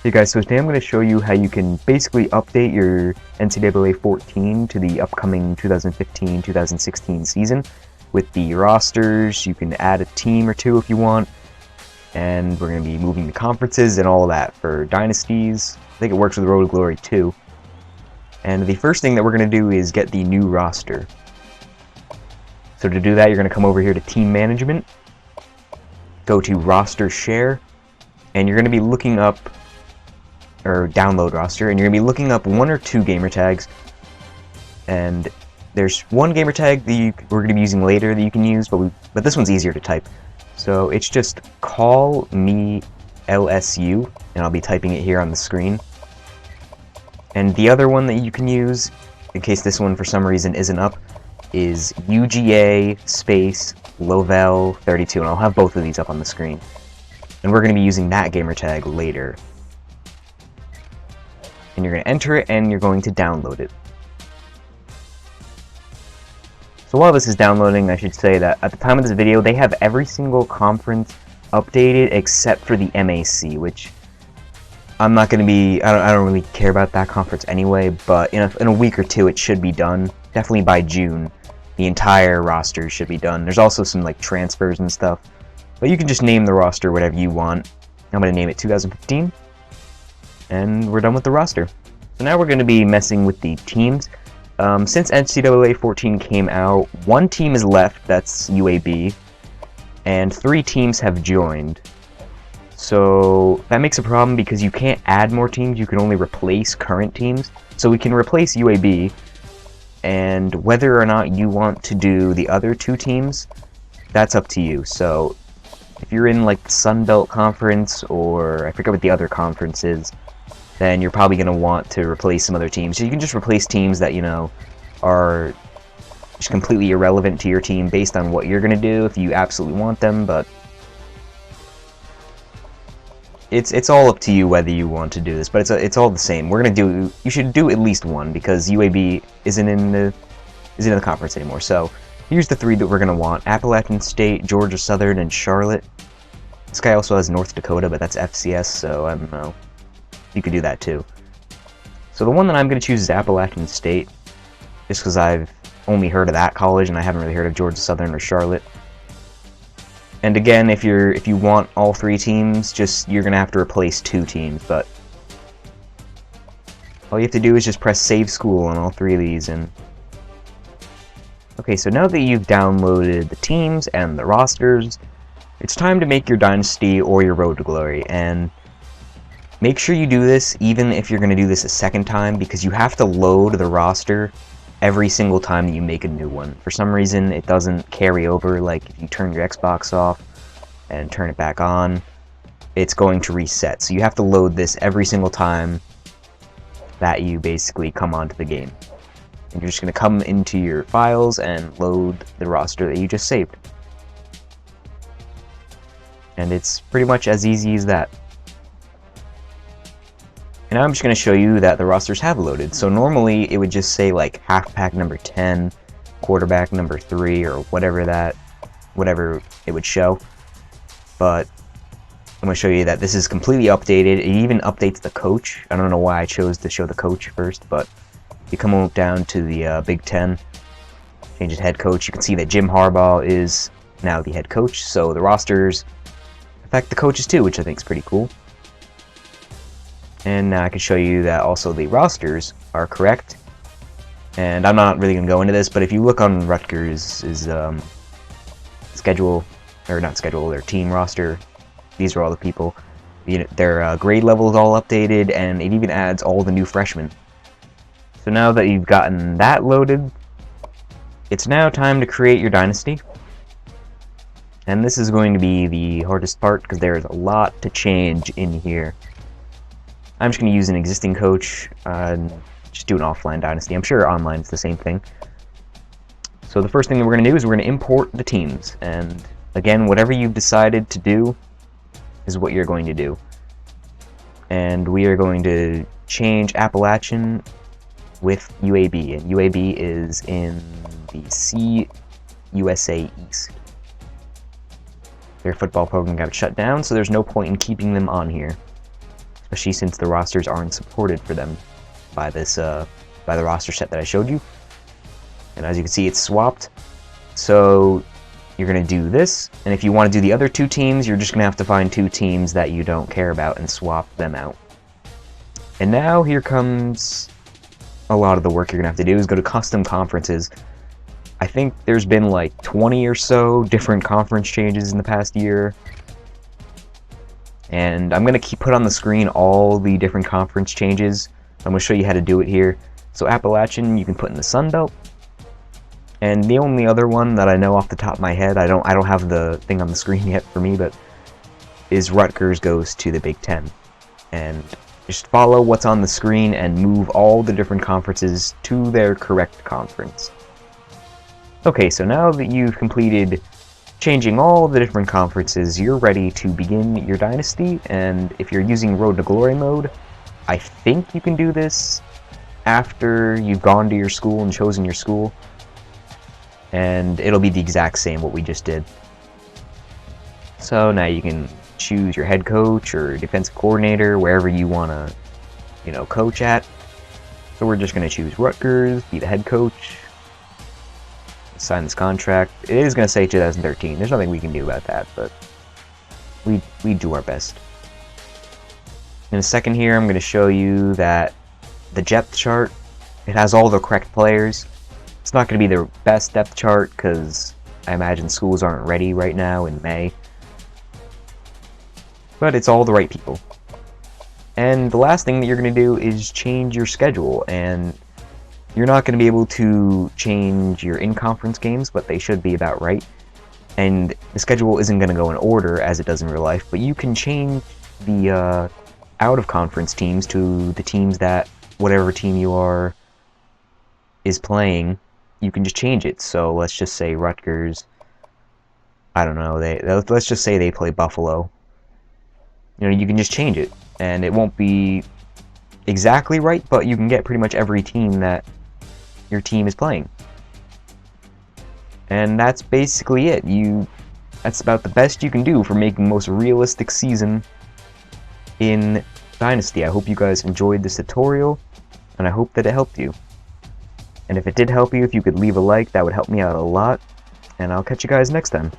Hey guys, so today I'm going to show you how you can basically update your NCAA 14 to the upcoming 2015-2016 season with the rosters. You can add a team or two if you want, and we're going to be moving the conferences and all of that for dynasties. I think it works with Road to Glory too. And the first thing that we're going to do is get the new roster. So to do that, you're going to come over here to Team Management, go to Roster Share, and you're going to be looking up or download roster, and you're gonna be looking up one or two gamer tags, and there's one gamer tag that we're gonna be using later that you can use, but this one's easier to type. So it's just call me LSU, and I'll be typing it here on the screen. And the other one that you can use, in case this one for some reason isn't up, is UGA space Lovell 32, and I'll have both of these up on the screen. And we're gonna be using that gamer tag later. And you're going to enter it, and you're going to download it. So while this is downloading, I should say that at the time of this video, they have every single conference updated except for the MAC, which I'm not going to be, I don't really care about that conference anyway, but in a week or two it should be done. Definitely by June, the entire roster should be done. There's also some like transfers and stuff, but you can just name the roster whatever you want. I'm going to name it 2015. And we're done with the roster. So now we're going to be messing with the teams. Since NCAA 14 came out, one team is left, that's UAB, and 3 teams have joined. So that makes a problem because you can't add more teams, you can only replace current teams. So we can replace UAB, and whether or not you want to do the other 2 teams, that's up to you. So if you're in like the Sun Belt Conference, or I forget what the other conference is, then you're probably going to want to replace some other teams. So you can just replace teams that, you know, are just completely irrelevant to your team based on what you're going to do if you absolutely want them, but it's all up to you whether you want to do this, but it's all the same. You should do at least one because UAB isn't in the conference anymore. So here's the 3 that we're going to want: Appalachian State, Georgia Southern, and Charlotte. This guy also has North Dakota, but that's FCS, so I don't know. You could do that too. So the one that I'm going to choose is Appalachian State, just because I've only heard of that college and I haven't really heard of Georgia Southern or Charlotte. And again, if you want all 3 teams, you're going to have to replace 2 teams, but all you have to do is just press Save School on all 3 of these. And okay, so now that you've downloaded the teams and the rosters, it's time to make your Dynasty or your Road to Glory. And make sure you do this even if you're going to do this a second time, because you have to load the roster every single time that you make a new one. For some reason, it doesn't carry over. Like if you turn your Xbox off and turn it back on, it's going to reset. So you have to load this every single time that you basically come onto the game. And you're just going to come into your files and load the roster that you just saved. And it's pretty much as easy as that. And now I'm just going to show you that the rosters have loaded. So normally it would just say like halfback number 10, quarterback number 3, or whatever it would show. But I'm going to show you that this is completely updated. It even updates the coach. I don't know why I chose to show the coach first, but if you come down to the Big Ten, change it head coach, you can see that Jim Harbaugh is now the head coach. So the rosters affect the coaches too, which I think is pretty cool. And now I can show you that also the rosters are correct. And I'm not really going to go into this, but if you look on Rutgers' schedule, or not schedule, their team roster, these are all the people. Their grade level is all updated, and it even adds all the new freshmen. So now that you've gotten that loaded, it's now time to create your Dynasty. And this is going to be the hardest part because there's a lot to change in here. I'm just going to use an existing coach and just do an offline Dynasty. I'm sure online it's the same thing. So the first thing that we're going to do is we're going to import the teams. And again, whatever you've decided to do is what you're going to do. And we are going to change Appalachian with UAB. And UAB is in the CUSA East. Their football program got shut down, so there's no point in keeping them on here. especially since the rosters aren't supported for them by this by the roster set that I showed you. And as you can see, it's swapped. So you're gonna do this, and if you want to do the other two teams, you're just gonna have to find two teams that you don't care about and swap them out. And now here comes a lot of the work you're gonna have to do is go to custom conferences. I think there's been like 20 or so different conference changes in the past year. And I'm gonna put on the screen all the different conference changes. I'm gonna show you how to do it here. So Appalachian, you can put in the Sun Belt. And the only other one that I know off the top of my head, I don't have the thing on the screen yet for me, but is Rutgers goes to the Big Ten. And just follow what's on the screen and move all the different conferences to their correct conference. Okay, so now that you've completed changing all the different conferences, you're ready to begin your Dynasty, and if you're using Road to Glory mode, I think you can do this after you've gone to your school and chosen your school. And it'll be the exact same what we just did. So now you can choose your head coach or defensive coordinator, wherever you want to, coach at. So we're just going to choose Rutgers, be the head coach, sign this contract. It is going to say 2013. There's nothing we can do about that, but we do our best. In a second here, I'm going to show you that the depth chart, it has all the correct players. It's not going to be the best depth chart because I imagine schools aren't ready right now in May. But it's all the right people. And the last thing that you're going to do is change your schedule. And you're not going to be able to change your in-conference games, but they should be about right. And the schedule isn't going to go in order as it does in real life, but you can change the out-of-conference teams to the teams that whatever team you are is playing. You can just change it. So let's just say Rutgers, I don't know, let's just say they play Buffalo. You can just change it, and it won't be exactly right, but you can get pretty much every team that your team is playing. And that's basically it. That's about the best you can do for making the most realistic season in Dynasty. I hope you guys enjoyed this tutorial, and I hope that it helped you. And if it did help you, if you could leave a like, that would help me out a lot. And I'll catch you guys next time.